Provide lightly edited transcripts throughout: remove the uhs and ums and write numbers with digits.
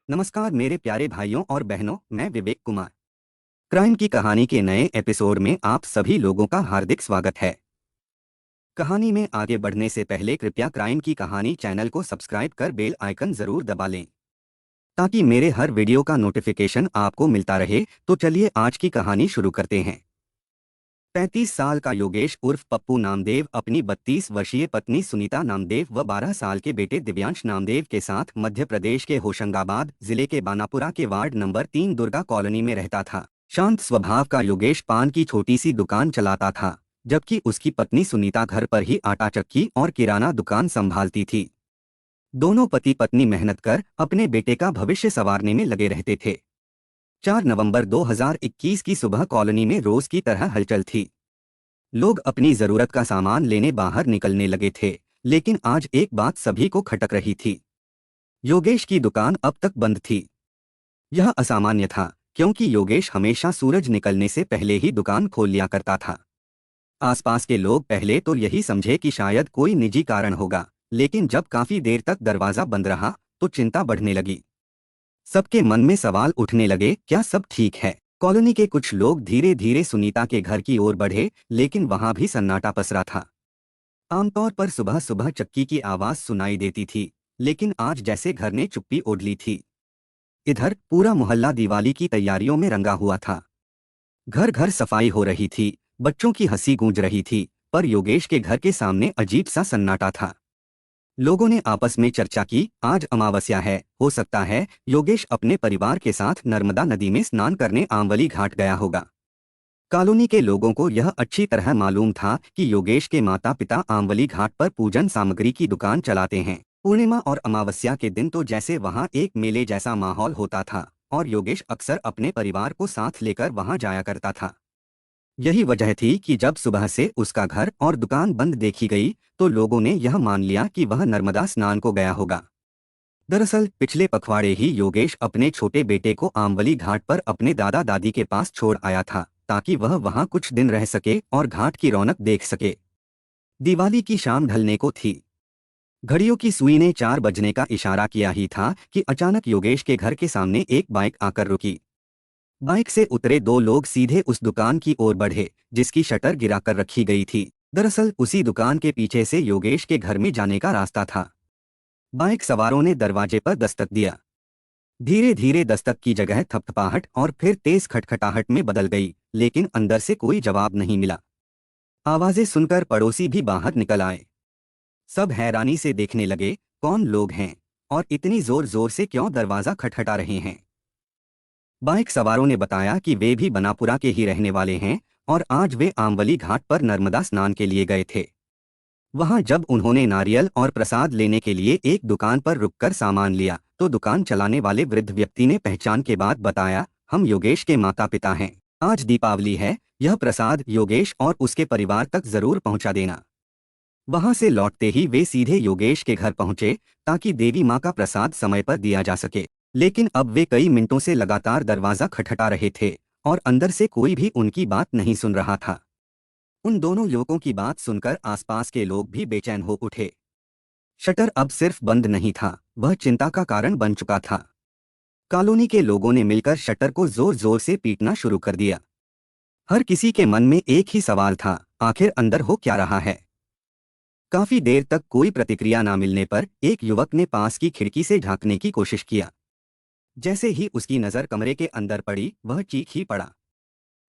नमस्कार मेरे प्यारे भाइयों और बहनों, मैं विवेक कुमार। क्राइम की कहानी के नए एपिसोड में आप सभी लोगों का हार्दिक स्वागत है। कहानी में आगे बढ़ने से पहले कृपया क्राइम की कहानी चैनल को सब्सक्राइब कर बेल आइकन जरूर दबा लें ताकि मेरे हर वीडियो का नोटिफिकेशन आपको मिलता रहे। तो चलिए आज की कहानी शुरू करते हैं। 35 साल का योगेश उर्फ पप्पू नामदेव अपनी 32 वर्षीय पत्नी सुनीता नामदेव व 12 साल के बेटे दिव्यांश नामदेव के साथ मध्य प्रदेश के होशंगाबाद जिले के बानापुरा के वार्ड नंबर 3 दुर्गा कॉलोनी में रहता था। शांत स्वभाव का योगेश पान की छोटी सी दुकान चलाता था, जबकि उसकी पत्नी सुनीता घर पर ही आटा चक्की और किराना दुकान संभालती थी। दोनों पति पत्नी मेहनत कर अपने बेटे का भविष्य संवारने में लगे रहते थे। 4 नवंबर 2021 की सुबह कॉलोनी में रोज की तरह हलचल थी। लोग अपनी जरूरत का सामान लेने बाहर निकलने लगे थे, लेकिन आज एक बात सभी को खटक रही थी। योगेश की दुकान अब तक बंद थी। यह असामान्य था, क्योंकि योगेश हमेशा सूरज निकलने से पहले ही दुकान खोल लिया करता था। आसपास के लोग पहले तो यही समझे कि शायद कोई निजी कारण होगा, लेकिन जब काफी देर तक दरवाजा बंद रहा तो चिंता बढ़ने लगी। सबके मन में सवाल उठने लगे, क्या सब ठीक है? कॉलोनी के कुछ लोग धीरे धीरे सुनीता के घर की ओर बढ़े, लेकिन वहां भी सन्नाटा पसरा था। आमतौर पर सुबह सुबह चक्की की आवाज सुनाई देती थी, लेकिन आज जैसे घर ने चुप्पी ओढ़ ली थी। इधर पूरा मोहल्ला दिवाली की तैयारियों में रंगा हुआ था। घर घर सफाई हो रही थी, बच्चों की हंसी गूंज रही थी, पर योगेश के घर के सामने अजीब सा सन्नाटा था। लोगों ने आपस में चर्चा की, आज अमावस्या है, हो सकता है योगेश अपने परिवार के साथ नर्मदा नदी में स्नान करने आंवली घाट गया होगा। कॉलोनी के लोगों को यह अच्छी तरह मालूम था कि योगेश के माता पिता आंवली घाट पर पूजन सामग्री की दुकान चलाते हैं। पूर्णिमा और अमावस्या के दिन तो जैसे वहां एक मेले जैसा माहौल होता था, और योगेश अक्सर अपने परिवार को साथ लेकर वहां जाया करता था। यही वजह थी कि जब सुबह से उसका घर और दुकान बंद देखी गई तो लोगों ने यह मान लिया कि वह नर्मदा स्नान को गया होगा। दरअसल पिछले पखवाड़े ही योगेश अपने छोटे बेटे को आंवली घाट पर अपने दादा दादी के पास छोड़ आया था, ताकि वह वहां कुछ दिन रह सके और घाट की रौनक देख सके। दिवाली की शाम ढलने को थी। घड़ियों की सुई ने 4 बजने का इशारा किया ही था कि अचानक योगेश के घर के सामने एक बाइक आकर रुकी। बाइक से उतरे 2 लोग सीधे उस दुकान की ओर बढ़े जिसकी शटर गिराकर रखी गई थी। दरअसल उसी दुकान के पीछे से योगेश के घर में जाने का रास्ता था। बाइक सवारों ने दरवाजे पर दस्तक दिया। धीरे धीरे दस्तक की जगह थपथपाहट और फिर तेज खटखटाहट में बदल गई, लेकिन अंदर से कोई जवाब नहीं मिला। आवाजें सुनकर पड़ोसी भी बाहर निकल आए। सब हैरानी से देखने लगे, कौन लोग हैं और इतनी जोर जोर से क्यों दरवाजा खटखटा रहे हैं। बाइक सवारों ने बताया कि वे भी बनापुरा के ही रहने वाले हैं और आज वे आंवली घाट पर नर्मदा स्नान के लिए गए थे। वहां जब उन्होंने नारियल और प्रसाद लेने के लिए एक दुकान पर रुककर सामान लिया तो दुकान चलाने वाले वृद्ध व्यक्ति ने पहचान के बाद बताया, हम योगेश के माता पिता हैं। आज दीपावली है, यह प्रसाद योगेश और उसके परिवार तक जरूर पहुंचा देना। वहां से लौटते ही वे सीधे योगेश के घर पहुंचे ताकि देवी मां का प्रसाद समय पर दिया जा सके। लेकिन अब वे कई मिनटों से लगातार दरवाजा खटखटा रहे थे और अंदर से कोई भी उनकी बात नहीं सुन रहा था। उन दोनों युवकों की बात सुनकर आसपास के लोग भी बेचैन हो उठे। शटर अब सिर्फ बंद नहीं था, वह चिंता का कारण बन चुका था। कॉलोनी के लोगों ने मिलकर शटर को जोर जोर से पीटना शुरू कर दिया। हर किसी के मन में एक ही सवाल था, आखिर अंदर हो क्या रहा है। काफी देर तक कोई प्रतिक्रिया ना मिलने पर एक युवक ने पास की खिड़की से झांकने की कोशिश किया। जैसे ही उसकी नजर कमरे के अंदर पड़ी, वह चीख ही पड़ा।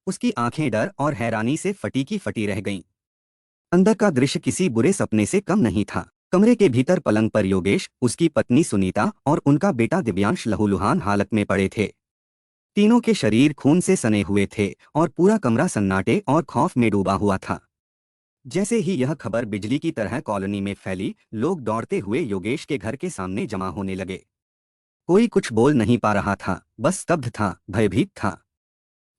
उसकी आंखें डर और हैरानी से फटी की फटी रह गईं। अंदर का दृश्य किसी बुरे सपने से कम नहीं था। कमरे के भीतर पलंग पर योगेश, उसकी पत्नी सुनीता और उनका बेटा दिव्यांश लहूलुहान हालत में पड़े थे। तीनों के शरीर खून से सने हुए थे और पूरा कमरा सन्नाटे और खौफ में डूबा हुआ था। जैसे ही यह खबर बिजली की तरह कॉलोनी में फैली, लोग दौड़ते हुए योगेश के घर के सामने जमा होने लगे। कोई कुछ बोल नहीं पा रहा था, बस स्तब्ध था, भयभीत था।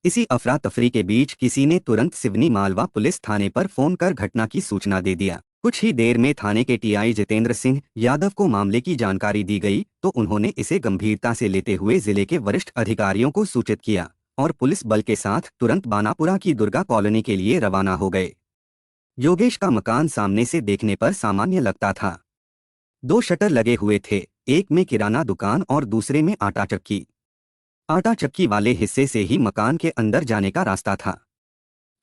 इसी अफरा तफरी के बीच किसी ने तुरंत सिवनी मालवा पुलिस थाने पर फोन कर घटना की सूचना दे दिया। कुछ ही देर में थाने के टीआई जितेंद्र सिंह यादव को मामले की जानकारी दी गई तो उन्होंने इसे गंभीरता से लेते हुए जिले के वरिष्ठ अधिकारियों को सूचित किया और पुलिस बल के साथ तुरंत बानापुरा की दुर्गा कॉलोनी के लिए रवाना हो गए। योगेश का मकान सामने से देखने पर सामान्य लगता था। 2 शटर लगे हुए थे, एक में किराना दुकान और दूसरे में आटा चक्की। आटा चक्की वाले हिस्से से ही मकान के अंदर जाने का रास्ता था।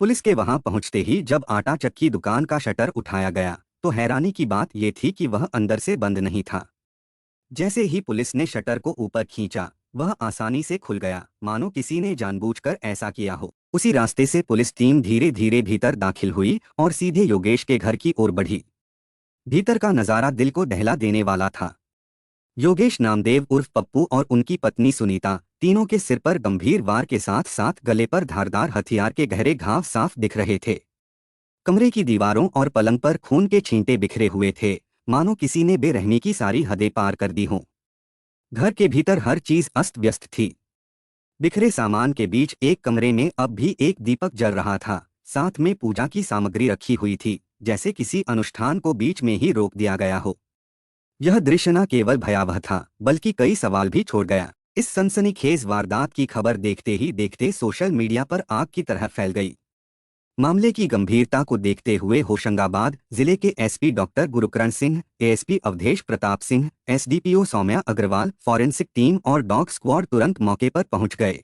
पुलिस के वहां पहुंचते ही जब आटा चक्की दुकान का शटर उठाया गया तो हैरानी की बात यह थी कि वह अंदर से बंद नहीं था। जैसे ही पुलिस ने शटर को ऊपर खींचा, वह आसानी से खुल गया, मानो किसी ने जानबूझकर ऐसा किया हो। उसी रास्ते से पुलिस टीम धीरे धीरे भीतर दाखिल हुई और सीधे योगेश के घर की ओर बढ़ी। भीतर का नजारा दिल को दहला देने वाला था। योगेश नामदेव उर्फ पप्पू और उनकी पत्नी सुनीता, तीनों के सिर पर गंभीर वार के साथ साथ गले पर धारदार हथियार के गहरे घाव साफ दिख रहे थे। कमरे की दीवारों और पलंग पर खून के छींटे बिखरे हुए थे, मानो किसी ने बेरहमी की सारी हदें पार कर दी हों। घर के भीतर हर चीज अस्त व्यस्त थी। बिखरे सामान के बीच एक कमरे में अब भी एक दीपक जल रहा था, साथ में पूजा की सामग्री रखी हुई थी, जैसे किसी अनुष्ठान को बीच में ही रोक दिया गया हो। यह दृश्य न केवल भयावह था, बल्कि कई सवाल भी छोड़ गया। इस सनसनीखेज वारदात की खबर देखते ही देखते सोशल मीडिया पर आग की तरह फैल गई। मामले की गंभीरता को देखते हुए होशंगाबाद जिले के SP doctor Gurukaran Singh, ASP Awadhesh Pratap Singh, SDPO Saumya Agarwal, forensic team और डॉग स्क्वाड तुरंत मौके पर पहुंच गए।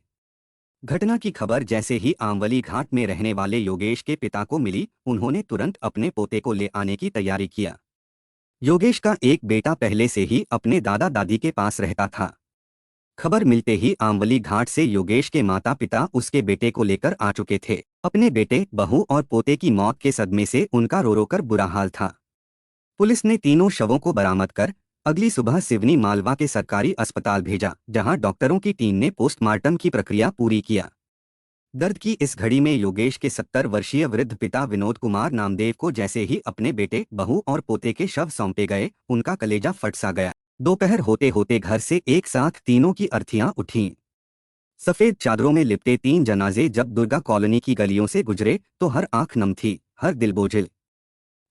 घटना की खबर जैसे ही आमवली घाट में रहने वाले योगेश के पिता को मिली, उन्होंने तुरंत अपने पोते को ले आने की तैयारी किया। योगेश का एक बेटा पहले से ही अपने दादा दादी के पास रहता था। खबर मिलते ही आमवली घाट से योगेश के माता पिता उसके बेटे को लेकर आ चुके थे। अपने बेटे, बहू और पोते की मौत के सदमे से उनका रो रो कर बुरा हाल था। पुलिस ने तीनों शवों को बरामद कर अगली सुबह सिवनी मालवा के सरकारी अस्पताल भेजा, जहां डॉक्टरों की टीम ने पोस्टमार्टम की प्रक्रिया पूरी किया। दर्द की इस घड़ी में योगेश के 70 वर्षीय वृद्ध पिता विनोद कुमार नामदेव को जैसे ही अपने बेटे, बहू और पोते के शव सौंपे गए, उनका कलेजा फट सा गया। दोपहर होते होते घर से एक साथ तीनों की अर्थियां उठीं। सफेद चादरों में लिपटे 3 जनाजे जब दुर्गा कॉलोनी की गलियों से गुजरे तो हर आंख नम थी, हर दिल बोझिल।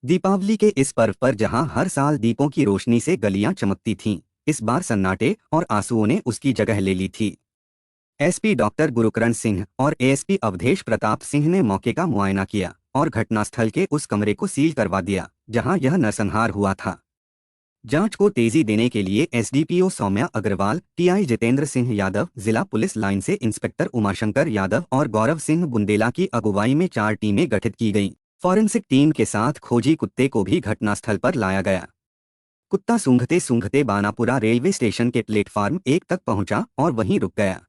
दीपावली के इस पर्व पर जहां हर साल दीपों की रोशनी से गलियां चमकती थीं, इस बार सन्नाटे और आंसुओं ने उसकी जगह ले ली थी। एसपी डॉक्टर गुरुकरण सिंह और एएसपी अवधेश प्रताप सिंह ने मौके का मुआयना किया और घटनास्थल के उस कमरे को सील करवा दिया जहां यह नरसंहार हुआ था। जांच को तेजी देने के लिए एसडीपीओ सौम्या अग्रवाल, टीआई जितेंद्र सिंह यादव, जिला पुलिस लाइन से इंस्पेक्टर उमाशंकर यादव और गौरव सिंह बुंदेला की अगुवाई में 4 टीमें गठित की गईं। फॉरेंसिक टीम के साथ खोजी कुत्ते को भी घटनास्थल पर लाया गया। कुत्ता सूंघते सूंघते बानापुरा रेलवे स्टेशन के प्लेटफार्म 1 तक पहुंचा और वहीं रुक गया।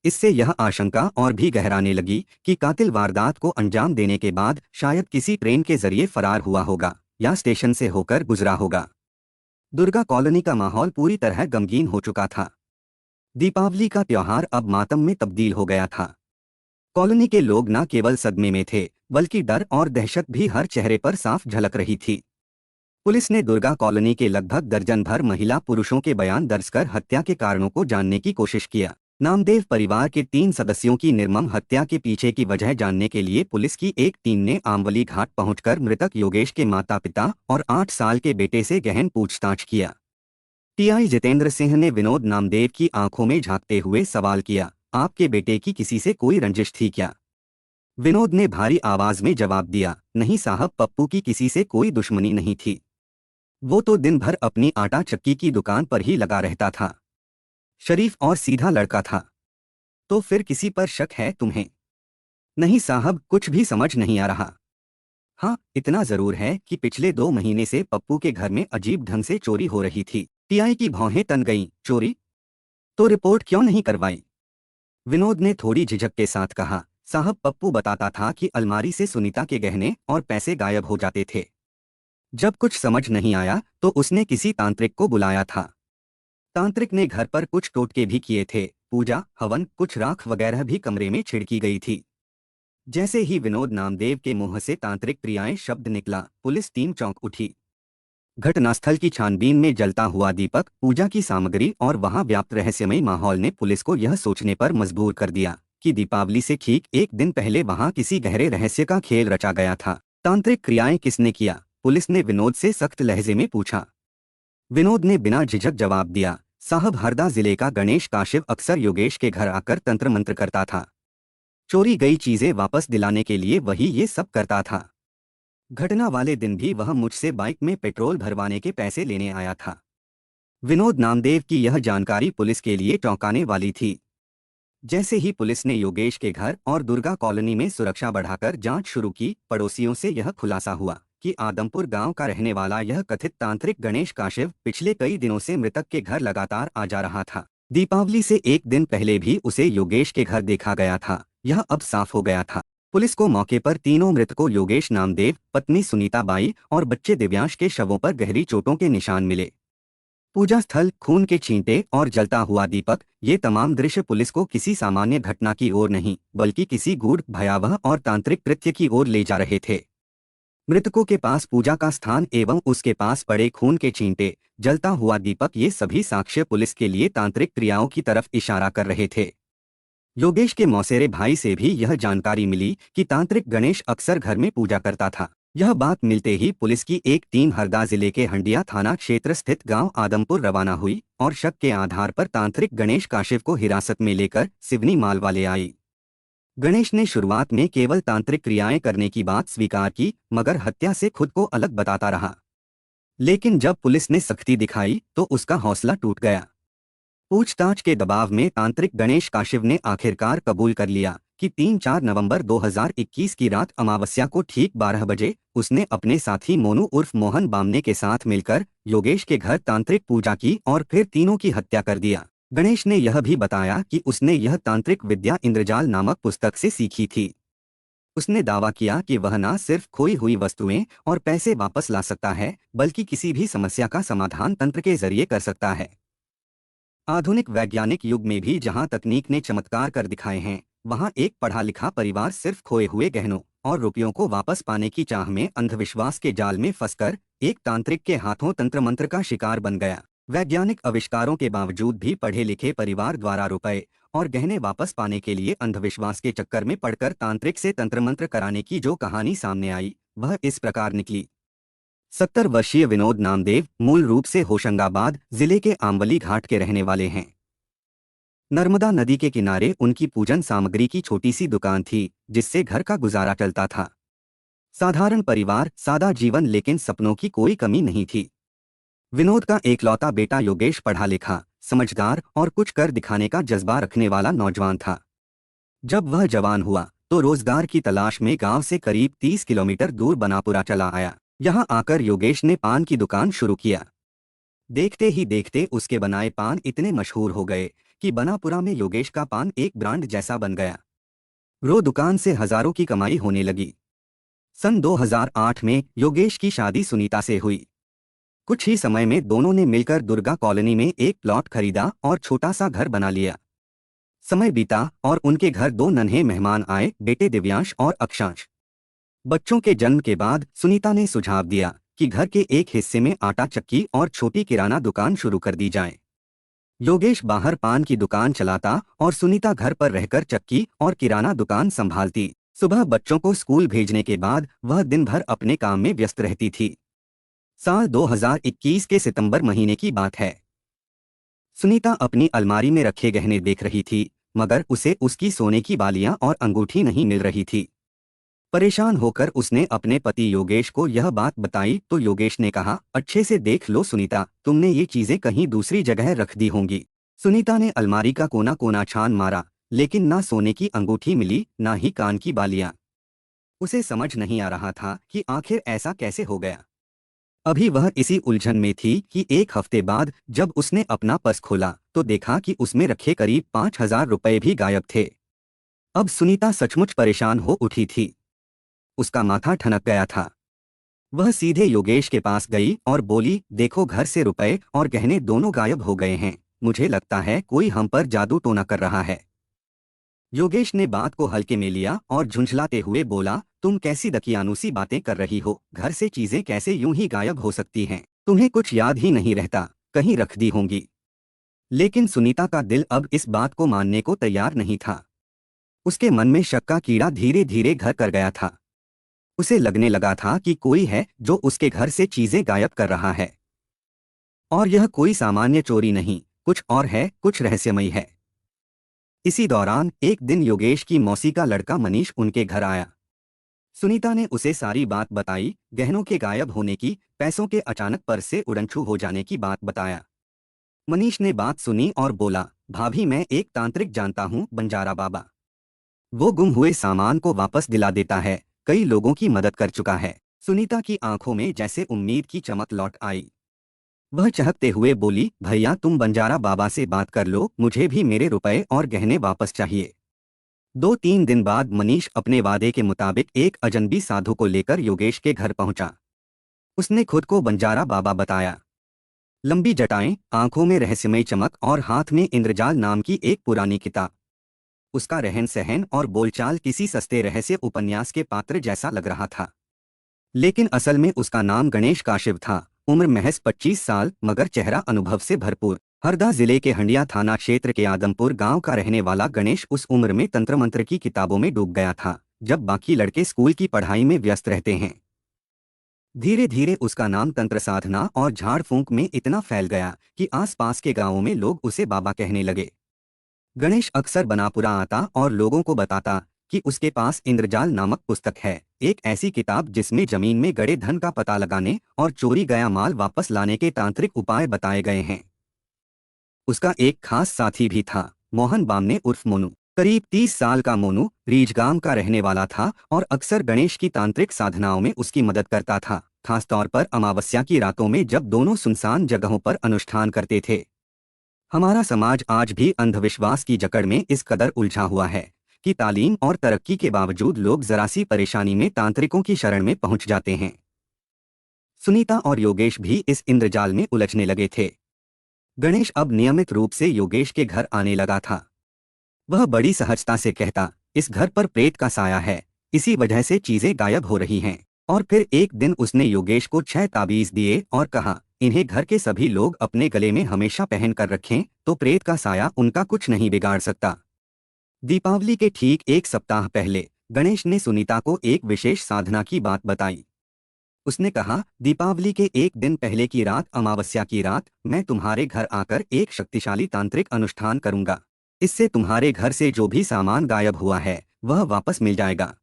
इससे यह आशंका और भी गहराने लगी कि कातिल वारदात को अंजाम देने के बाद शायद किसी ट्रेन के जरिए फरार हुआ होगा या स्टेशन से होकर गुजरा होगा। दुर्गा कॉलोनी का माहौल पूरी तरह गमगीन हो चुका था। दीपावली का त्योहार अब मातम में तब्दील हो गया था। कॉलोनी के लोग न केवल सदमे में थे, बल्कि डर और दहशत भी हर चेहरे पर साफ झलक रही थी। पुलिस ने दुर्गा कॉलोनी के लगभग दर्जन भर महिला पुरुषों के बयान दर्ज कर हत्या के कारणों को जानने की कोशिश किया। नामदेव परिवार के 3 सदस्यों की निर्मम हत्या के पीछे की वजह जानने के लिए पुलिस की एक टीम ने आमवली घाट पहुंचकर मृतक योगेश के माता पिता और 8 साल के बेटे से गहन पूछताछ किया। टीआई जितेंद्र सिंह ने विनोद नामदेव की आंखों में झांकते हुए सवाल किया, आपके बेटे की किसी से कोई रंजिश थी क्या? विनोद ने भारी आवाज में जवाब दिया, नहीं साहब, पप्पू की किसी से कोई दुश्मनी नहीं थी। वो तो दिन भर अपनी आटा चक्की की दुकान पर ही लगा रहता था। शरीफ और सीधा लड़का था। तो फिर किसी पर शक है तुम्हें? नहीं साहब, कुछ भी समझ नहीं आ रहा। हाँ, इतना जरूर है कि पिछले 2 महीने से पप्पू के घर में अजीब ढंग से चोरी हो रही थी। टीआई की भौहें तन गईं। चोरी? तो रिपोर्ट क्यों नहीं करवाई? विनोद ने थोड़ी झिझक के साथ कहा, साहब, पप्पू बताता था कि अलमारी से सुनीता के गहने और पैसे गायब हो जाते थे। जब कुछ समझ नहीं आया तो उसने किसी तांत्रिक को बुलाया था। तांत्रिक ने घर पर कुछ टोटके भी किए थे। पूजा, हवन, कुछ राख वगैरह भी कमरे में छिड़की गई थी। जैसे ही विनोद नामदेव के मुंह से तांत्रिक क्रियाएं शब्द निकला, पुलिस टीम चौंक उठी। घटनास्थल की छानबीन में जलता हुआ दीपक, पूजा की सामग्री और वहां व्याप्त रहस्यमयी माहौल ने पुलिस को यह सोचने पर मजबूर कर दिया कि दीपावली से ठीक एक दिन पहले वहां किसी गहरे रहस्य का खेल रचा गया था। तांत्रिक क्रियाएं किसने किया? पुलिस ने विनोद से सख्त लहजे में पूछा। विनोद ने बिना झिझक जवाब दिया, साहब, हरदा जिले का गणेश काशिव अक्सर योगेश के घर आकर तंत्र मंत्र करता था। चोरी गई चीजें वापस दिलाने के लिए वही ये सब करता था। घटना वाले दिन भी वह मुझसे बाइक में पेट्रोल भरवाने के पैसे लेने आया था। विनोद नामदेव की यह जानकारी पुलिस के लिए चौंकाने वाली थी। जैसे ही पुलिस ने योगेश के घर और दुर्गा कॉलोनी में सुरक्षा बढ़ाकर जांच शुरू की, पड़ोसियों से यह खुलासा हुआ कि आदमपुर गांव का रहने वाला यह कथित तांत्रिक गणेश काशिव पिछले कई दिनों से मृतक के घर लगातार आ जा रहा था। दीपावली से एक दिन पहले भी उसे योगेश के घर देखा गया था। यह अब साफ हो गया था। पुलिस को मौके पर तीनों मृतकों योगेश नामदेव, पत्नी सुनीता बाई और बच्चे दिव्यांश के शवों पर गहरी चोटों के निशान मिले। पूजा स्थल, खून के छींटे और जलता हुआ दीपक, ये तमाम दृश्य पुलिस को किसी सामान्य घटना की ओर नहीं बल्कि किसी गूढ़, भयावह और तांत्रिक कृत्य की ओर ले जा रहे थे। मृतकों के पास पूजा का स्थान एवं उसके पास पड़े खून के छींटे, जलता हुआ दीपक, ये सभी साक्ष्य पुलिस के लिए तांत्रिक क्रियाओं की तरफ इशारा कर रहे थे। योगेश के मौसेरे भाई से भी यह जानकारी मिली कि तांत्रिक गणेश अक्सर घर में पूजा करता था। यह बात मिलते ही पुलिस की एक टीम हरदा जिले के हंडिया थाना क्षेत्र स्थित गांव आदमपुर रवाना हुई और शक के आधार पर तांत्रिक गणेश काशिव को हिरासत में लेकर सिवनी मालवा ले आई। गणेश ने शुरुआत में केवल तांत्रिक क्रियाएं करने की बात स्वीकार की, मगर हत्या से खुद को अलग बताता रहा। लेकिन जब पुलिस ने सख्ती दिखाई तो उसका हौसला टूट गया। पूछताछ के दबाव में तांत्रिक गणेश काशिव ने आखिरकार कबूल कर लिया कि 3-4 नवंबर 2021 की रात अमावस्या को ठीक 12 बजे उसने अपने साथी मोनू उर्फ मोहन बामने के साथ मिलकर योगेश के घर तांत्रिक पूजा की और फिर तीनों की हत्या कर दिया। गणेश ने यह भी बताया कि उसने यह तांत्रिक विद्या इंद्रजाल नामक पुस्तक से सीखी थी। उसने दावा किया कि वह न सिर्फ खोई हुई वस्तुएं और पैसे वापस ला सकता है, बल्कि किसी भी समस्या का समाधान तंत्र के जरिए कर सकता है। आधुनिक वैज्ञानिक युग में भी जहां तकनीक ने चमत्कार कर दिखाए हैं, वहां एक पढ़ा लिखा परिवार सिर्फ खोए हुए गहनों और रुपयों को वापस पाने की चाह में अंधविश्वास के जाल में फंसकर एक तांत्रिक के हाथों तंत्र मंत्र का शिकार बन गया। वैज्ञानिक आविष्कारों के बावजूद भी पढ़े लिखे परिवार द्वारा रुपए और गहने वापस पाने के लिए अंधविश्वास के चक्कर में पड़कर तांत्रिक से तंत्र मंत्र कराने की जो कहानी सामने आई, वह इस प्रकार निकली। 70 वर्षीय विनोद नामदेव मूल रूप से होशंगाबाद जिले के आंवली घाट के रहने वाले हैं। नर्मदा नदी के किनारे उनकी पूजन सामग्री की छोटी सी दुकान थी, जिससे घर का गुजारा चलता था। साधारण परिवार, सादा जीवन, लेकिन सपनों की कोई कमी नहीं थी। विनोद का एकलौता बेटा योगेश पढ़ा लिखा, समझदार और कुछ कर दिखाने का जज्बा रखने वाला नौजवान था। जब वह जवान हुआ तो रोजगार की तलाश में गांव से करीब 30 किलोमीटर दूर बनापुरा चला आया। यहां आकर योगेश ने पान की दुकान शुरू किया। देखते ही देखते उसके बनाए पान इतने मशहूर हो गए कि बनापुरा में योगेश का पान एक ब्रांड जैसा बन गया। रो दुकान से हजारों की कमाई होने लगी। सन 2008 में योगेश की शादी सुनीता से हुई। कुछ ही समय में दोनों ने मिलकर दुर्गा कॉलोनी में एक प्लॉट खरीदा और छोटा सा घर बना लिया। समय बीता और उनके घर दो नन्हे मेहमान आए, बेटे दिव्यांश और अक्षांश। बच्चों के जन्म के बाद सुनीता ने सुझाव दिया कि घर के एक हिस्से में आटा चक्की और छोटी किराना दुकान शुरू कर दी जाए। योगेश बाहर पान की दुकान चलाता और सुनीता घर पर रहकर चक्की और किराना दुकान संभालती। सुबह बच्चों को स्कूल भेजने के बाद वह दिन भर अपने काम में व्यस्त रहती थी। साल 2021 के सितंबर महीने की बात है। सुनीता अपनी अलमारी में रखे गहने देख रही थी, मगर उसे उसकी सोने की बालियां और अंगूठी नहीं मिल रही थी। परेशान होकर उसने अपने पति योगेश को यह बात बताई तो योगेश ने कहा, अच्छे से देख लो सुनीता, तुमने ये चीजें कहीं दूसरी जगह रख दी होंगी। सुनीता ने अलमारी का कोना कोना छान मारा, लेकिन ना सोने की अंगूठी मिली, ना ही कान की बालियां। उसे समझ नहीं आ रहा था कि आखिर ऐसा कैसे हो गया। अभी वह इसी उलझन में थी कि एक हफ्ते बाद जब उसने अपना पर्स खोला तो देखा कि उसमें रखे करीब 5,000 रुपए भी गायब थे। अब सुनीता सचमुच परेशान हो उठी थी। उसका माथा ठनक गया था। वह सीधे योगेश के पास गई और बोली, देखो घर से रुपए और गहने दोनों गायब हो गए हैं। मुझे लगता है कोई हम पर जादू टोना कर रहा है। योगेश ने बात को हल्के में लिया और झुंझलाते हुए बोला, तुम कैसी दकियानूसी बातें कर रही हो, घर से चीजें कैसे यूं ही गायब हो सकती हैं? तुम्हें कुछ याद ही नहीं रहता, कहीं रख दी होंगी। लेकिन सुनीता का दिल अब इस बात को मानने को तैयार नहीं था। उसके मन में शक का कीड़ा धीरे धीरे घर कर गया था। उसे लगने लगा था कि कोई है जो उसके घर से चीजें गायब कर रहा है। और यह कोई सामान्य चोरी नहीं, कुछ और है, कुछ रहस्यमयी है। इसी दौरान एक दिन योगेश की मौसी का लड़का मनीष उनके घर आया। सुनीता ने उसे सारी बात बताई, गहनों के गायब होने की, पैसों के अचानक पर्स से उड़नछू हो जाने की बात बताया। मनीष ने बात सुनी और बोला, भाभी मैं एक तांत्रिक जानता हूँ, बंजारा बाबा। वो गुम हुए सामान को वापस दिला देता है, कई लोगों की मदद कर चुका है। सुनीता की आंखों में जैसे उम्मीद की चमक लौट आई। वह चहकते हुए बोली, भैया तुम बंजारा बाबा से बात कर लो, मुझे भी मेरे रुपए और गहने वापस चाहिए। 2-3 दिन बाद मनीष अपने वादे के मुताबिक एक अजनबी साधु को लेकर योगेश के घर पहुंचा। उसने खुद को बंजारा बाबा बताया। लंबी जटाएं, आंखों में रहस्यमय चमक और हाथ में इंद्रजाल नाम की एक पुरानी किताब। उसका रहन सहन और बोलचाल किसी सस्ते रहस्य उपन्यास के पात्र जैसा लग रहा था। लेकिन असल में उसका नाम गणेश काशिव था। उम्र महज 25 साल, मगर चेहरा अनुभव से भरपूर। हरदा जिले के हंडिया थाना क्षेत्र के आदमपुर गांव का रहने वाला गणेश उस उम्र में तंत्र मंत्र की किताबों में डूब गया था, जब बाकी लड़के स्कूल की पढ़ाई में व्यस्त रहते हैं। धीरे धीरे उसका नाम तंत्र साधना और झाड़ फूंक में इतना फैल गया कि आसपास के गांवों में लोग उसे बाबा कहने लगे। गणेश अक्सर बनापुरा आता और लोगों को बताता कि उसके पास इंद्रजाल नामक पुस्तक है, एक ऐसी किताब जिसमें जमीन में गड़े धन का पता लगाने और चोरी गया माल वापस लाने के तांत्रिक उपाय बताए गए हैं। उसका एक खास साथी भी था, मोहन बामने उर्फ मोनू। करीब 30 साल का मोनू रीजगाम का रहने वाला था और अक्सर गणेश की तांत्रिक साधनाओं में उसकी मदद करता था, खासतौर पर अमावस्या की रातों में जब दोनों सुनसान जगहों पर अनुष्ठान करते थे। हमारा समाज आज भी अंधविश्वास की जकड़ में इस कदर उलझा हुआ है कि तालीम और तरक्की के बावजूद लोग जरा सी परेशानी में तांत्रिकों की शरण में पहुंच जाते हैं। सुनीता और योगेश भी इस इंद्रजाल में उलझने लगे थे। गणेश अब नियमित रूप से योगेश के घर आने लगा था। वह बड़ी सहजता से कहता, इस घर पर प्रेत का साया है, इसी वजह से चीजें गायब हो रही हैं। और फिर एक दिन उसने योगेश को 6 ताबीज दिए और कहा, इन्हें घर के सभी लोग अपने गले में हमेशा पहन कर रखें, तो प्रेत का साया उनका कुछ नहीं बिगाड़ सकता। दीपावली के ठीक एक सप्ताह पहले गणेश ने सुनीता को एक विशेष साधना की बात बताई। उसने कहा, दीपावली के एक दिन पहले की रात, अमावस्या की रात, मैं तुम्हारे घर आकर एक शक्तिशाली तांत्रिक अनुष्ठान करूंगा। इससे तुम्हारे घर से जो भी सामान गायब हुआ है वह वापस मिल जाएगा।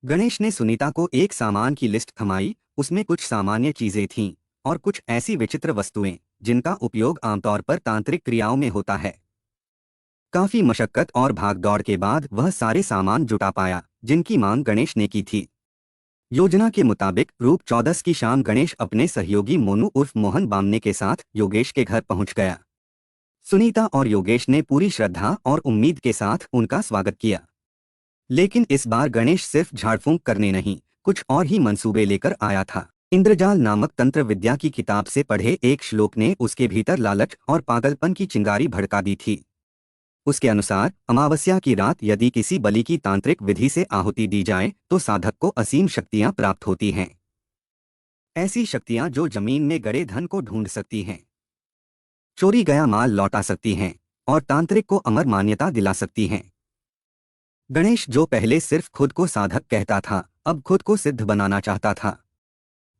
गणेश ने सुनीता को एक सामान की लिस्ट थमाई। उसमें कुछ सामान्य चीजें थीं और कुछ ऐसी विचित्र वस्तुएं जिनका उपयोग आमतौर पर तांत्रिक क्रियाओं में होता है। काफी मशक्कत और भागदौड़ के बाद वह सारे सामान जुटा पाया जिनकी मांग गणेश ने की थी। योजना के मुताबिक रूप 14 की शाम गणेश अपने सहयोगी मोनू उर्फ मोहन बामने के साथ योगेश के घर पहुंच गया। सुनीता और योगेश ने पूरी श्रद्धा और उम्मीद के साथ उनका स्वागत किया। लेकिन इस बार गणेश सिर्फ झाड़फूंक करने नहीं, कुछ और ही मंसूबे लेकर आया था। इंद्रजाल नामक तंत्र विद्या की किताब से पढ़े एक श्लोक ने उसके भीतर लालच और पागलपन की चिंगारी भड़का दी थी। उसके अनुसार अमावस्या की रात यदि किसी बलि की तांत्रिक विधि से आहुति दी जाए तो साधक को असीम शक्तियां प्राप्त होती हैं। ऐसी शक्तियां जो जमीन में गड़े धन को ढूंढ सकती हैं, चोरी गया माल लौटा सकती हैं और तांत्रिक को अमर मान्यता दिला सकती हैं। गणेश, जो पहले सिर्फ खुद को साधक कहता था, अब खुद को सिद्ध बनाना चाहता था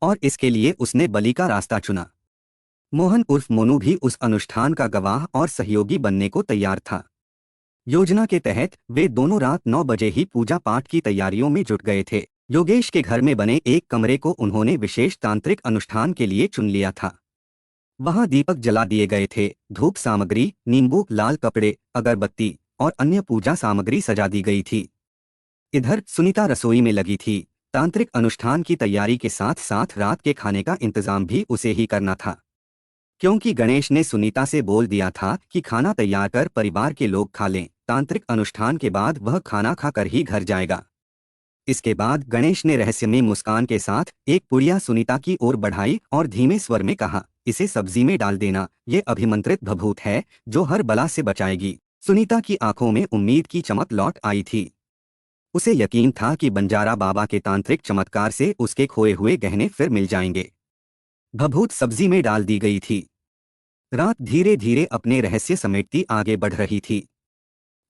और इसके लिए उसने बलि का रास्ता चुना। मोहन उर्फ मोनू भी उस अनुष्ठान का गवाह और सहयोगी बनने को तैयार था। योजना के तहत वे दोनों रात 9 बजे ही पूजा पाठ की तैयारियों में जुट गए थे। योगेश के घर में बने एक कमरे को उन्होंने विशेष तांत्रिक अनुष्ठान के लिए चुन लिया था। वहां दीपक जला दिए गए थे, धूप सामग्री, नींबू, लाल कपड़े, अगरबत्ती और अन्य पूजा सामग्री सजा दी गई थी। इधर सुनीता रसोई में लगी थी। तांत्रिक अनुष्ठान की तैयारी के साथ साथ रात के खाने का इंतजाम भी उसे ही करना था, क्योंकि गणेश ने सुनीता से बोल दिया था कि खाना तैयार कर परिवार के लोग खा लें। तांत्रिक अनुष्ठान के बाद वह खाना खाकर ही घर जाएगा। इसके बाद गणेश ने रहस्यमय मुस्कान के साथ एक पुड़िया सुनीता की ओर बढ़ाई और धीमे स्वर में कहा, इसे सब्जी में डाल देना, ये अभिमंत्रित भभूत है जो हर बला से बचाएगी। सुनीता की आंखों में उम्मीद की चमक लौट आई थी। उसे यकीन था कि बंजारा बाबा के तांत्रिक चमत्कार से उसके खोए हुए गहने फिर मिल जाएंगे। भभूत सब्जी में डाल दी गई थी। रात धीरे धीरे अपने रहस्य समेटती आगे बढ़ रही थी।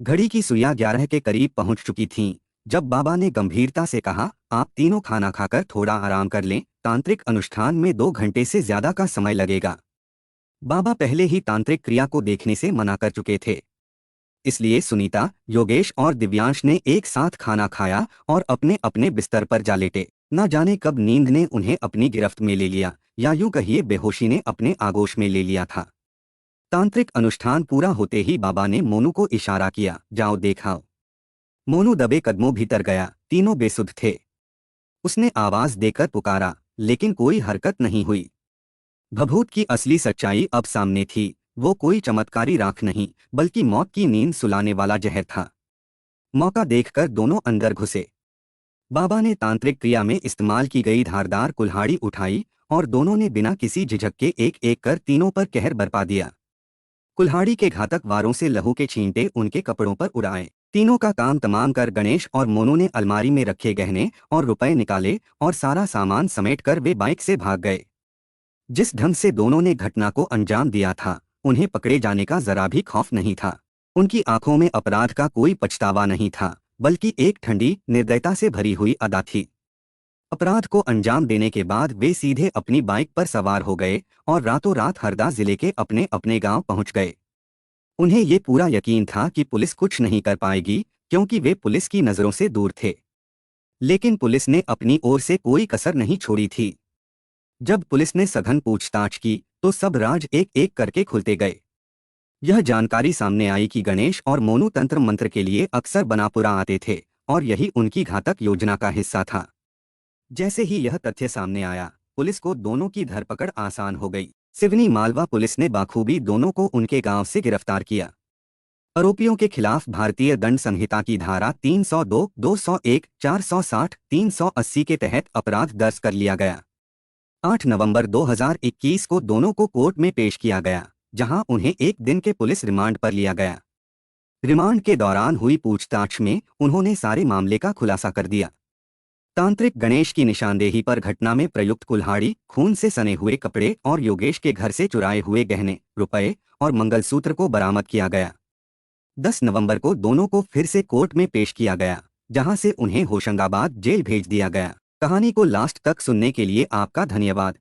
घड़ी की सुइयां 11 के करीब पहुंच चुकी थीं, जब बाबा ने गंभीरता से कहा, आप तीनों खाना खाकर थोड़ा आराम कर लें, तांत्रिक अनुष्ठान में 2 घंटे से ज्यादा का समय लगेगा। बाबा पहले ही तांत्रिक क्रिया को देखने से मना कर चुके थे। इसलिए सुनीता, योगेश और दिव्यांश ने एक साथ खाना खाया और अपने अपने बिस्तर पर जा लेटे। न जाने कब नींद ने उन्हें अपनी गिरफ्त में ले लिया, या यूं कहिए बेहोशी ने अपने आगोश में ले लिया था। तांत्रिक अनुष्ठान पूरा होते ही बाबा ने मोनू को इशारा किया, जाओ देखाओ। मोनू दबे कदमों भीतर गया। तीनों बेसुध थे। उसने आवाज देकर पुकारा, लेकिन कोई हरकत नहीं हुई। भभूत की असली सच्चाई अब सामने थी। वो कोई चमत्कारी राख नहीं, बल्कि मौत की नींद सुलाने वाला जहर था। मौका देखकर दोनों अंदर घुसे। बाबा ने तांत्रिक क्रिया में इस्तेमाल की गई धारदार कुल्हाड़ी उठाई और दोनों ने बिना किसी झिझक के एक एक कर तीनों पर कहर बरपा दिया। कुल्हाड़ी के घातक वारों से लहू के छींटे उनके कपड़ों पर उड़ाए। तीनों का काम तमाम कर गणेश और मोनू ने अलमारी में रखे गहने और रुपए निकाले और सारा सामान समेटकर वे बाइक से भाग गए। जिस ढंग से दोनों ने घटना को अंजाम दिया था, उन्हें पकड़े जाने का जरा भी खौफ नहीं था। उनकी आंखों में अपराध का कोई पछतावा नहीं था, बल्कि एक ठंडी निर्दयता से भरी हुई अदा थी। अपराध को अंजाम देने के बाद वे सीधे अपनी बाइक पर सवार हो गए और रातों रात हरदा जिले के अपने अपने गांव पहुंच गए। उन्हें ये पूरा यकीन था कि पुलिस कुछ नहीं कर पाएगी, क्योंकि वे पुलिस की नजरों से दूर थे। लेकिन पुलिस ने अपनी ओर से कोई कसर नहीं छोड़ी थी। जब पुलिस ने सघन पूछताछ की तो सब राज एक एक करके खुलते गए। यह जानकारी सामने आई कि गणेश और मोनू तंत्र मंत्र के लिए अक्सर बनापुरा आते थे और यही उनकी घातक योजना का हिस्सा था। जैसे ही यह तथ्य सामने आया, पुलिस को दोनों की धरपकड़ आसान हो गई। सिवनी मालवा पुलिस ने बाखूबी दोनों को उनके गांव से गिरफ्तार किया। आरोपियों के खिलाफ भारतीय दंड संहिता की धारा 302, 201, 460, 380 के तहत अपराध दर्ज कर लिया गया। 8 नवंबर 2021 को दोनों को कोर्ट में पेश किया गया, जहां उन्हें एक दिन के पुलिस रिमांड पर लिया गया। रिमांड के दौरान हुई पूछताछ में उन्होंने सारे मामले का खुलासा कर दिया। तांत्रिक गणेश की निशानदेही पर घटना में प्रयुक्त कुल्हाड़ी, खून से सने हुए कपड़े और योगेश के घर से चुराए हुए गहने, रुपए और मंगलसूत्र को बरामद किया गया। 10 नवंबर को दोनों को फिर से कोर्ट में पेश किया गया, जहां से उन्हें होशंगाबाद जेल भेज दिया गया। कहानी को लास्ट तक सुनने के लिए आपका धन्यवाद।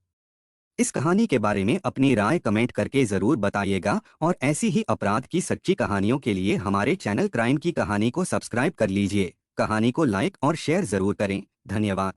इस कहानी के बारे में अपनी राय कमेंट करके ज़रूर बताइएगा और ऐसी ही अपराध की सच्ची कहानियों के लिए हमारे चैनल क्राइम की कहानी को सब्सक्राइब कर लीजिए। कहानी को लाइक और शेयर ज़रूर करें। धन्यवाद।